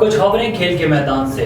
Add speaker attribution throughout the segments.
Speaker 1: کچھ خبریں کھیل کے میدان سے۔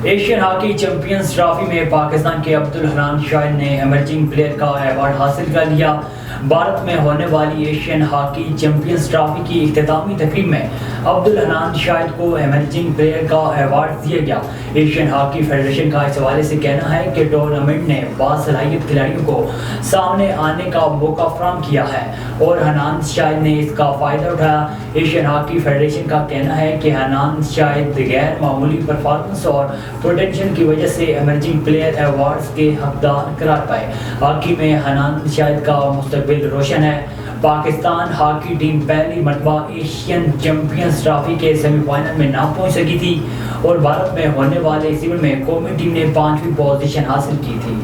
Speaker 1: ایشین ہاکی چیمپئنز ٹرافی میں پاکستان کے عبدالحنان شاہد نے ایمرجنگ پلیئر کا ایوارڈ حاصل کر لیا۔ بھارت میں ہونے والی ایشین ہاکی چیمپئنز ٹرافی کی اختتامی تقریب میں عبدالحنان شاہد کو ایمرجنگ پلیئر کا ایوارڈ دیا گیا۔ ایشین ہاکی فیڈریشن کا اس حوالے سے کہنا ہے کہ ٹورنامنٹ نے باصلاحیت کھلاڑیوں کو سامنے آنے کا موقع فراہم کیا ہے اور حنان شاہد نے اس کا فائدہ اٹھایا۔ ایشین ہاکی فیڈریشن کا کہنا ہے کہ حنان شاہد غیر معمولی پرفارمنس اور پوٹینشل کی وجہ سے ایمرجنگ پلیئر ایوارڈز کے حقدار قرار پائے۔ ہاکی میں حنان شاہد کا مستقبل روشن ہے۔ پاکستان ہاکی ٹیم پہلی مرتبہ ایشین چیمپئنز ٹرافی کے سیمی فائنل میں نہ پہنچ سکی تھی اور بھارت میں ہونے والے اس ایونٹ میں قومی ٹیم نے 5ویں پوزیشن حاصل کی تھی۔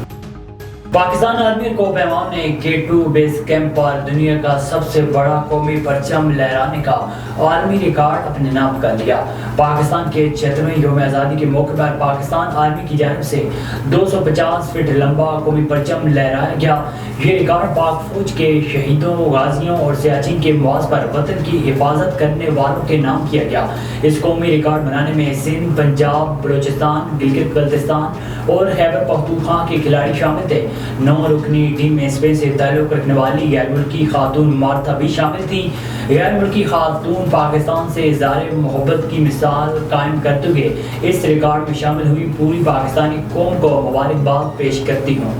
Speaker 1: پاکستان آرمی کو پیمان نے K2 بیس کیمپ پر دنیا کا سب سے بڑا قومی پرچم لہرانے کا عالمی ریکارڈ اپنے نام کر لیا۔ پاکستان کے 76ویں یوم آزادی کے موقع پر پاکستان آرمی کی جانب سے 250 فٹ لمبا قومی پرچم لہرایا گیا۔ یہ ریکارڈ پاک فوج کے شہیدوں، غازیوں اور سیاچن کے مواز پر وطن کی حفاظت کرنے والوں کے نام کیا گیا۔ اس قومی ریکارڈ بنانے میں سندھ، پنجاب، بلوچستان، گلگت بلتستان اور خیبر پختونخوا کے کھلاڑی شامل تھے۔ 9 رکنی ٹیم میں اسپین سے تعلق رکھنے والی غیر ملکی خاتون مارتھا بھی شامل تھی۔ غیر ملکی خاتون پاکستان سے اظہار محبت کی مثال قائم کرتے ہوئے اس ریکارڈ میں شامل ہوئی پوری پاکستانی قوم کو مبارکباد پیش کرتی ہوں۔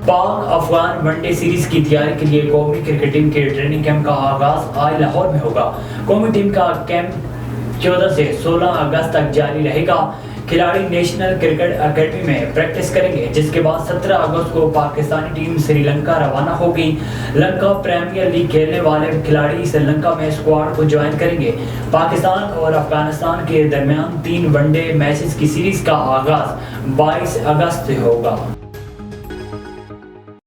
Speaker 1: Pak Afghan one day series کی تیاری کے لیے قومی کرکٹ ٹیم کے ٹریننگ کیمپ کا آغاز آج لاہور میں ہوگا۔ قومی ٹیم کا کیمپ 14 سے 16 اگست تک جاری رہے گا۔ کھلاڑی نیشنل کرکٹ اکیڈمی میں پریکٹس کریں گے، جس کے بعد 17 اگست کو پاکستانی ٹیم سری لنکا روانہ ہوگی۔ لنکا پریمیئر لیگ کھیلنے والے کھلاڑی سری لنکا میں اسکواڈ کو جوائن کریں گے۔ پاکستان اور افغانستان کے درمیان 3 ون ڈے میچز کی سیریز کا آغاز 22 اگست سے ہوگا۔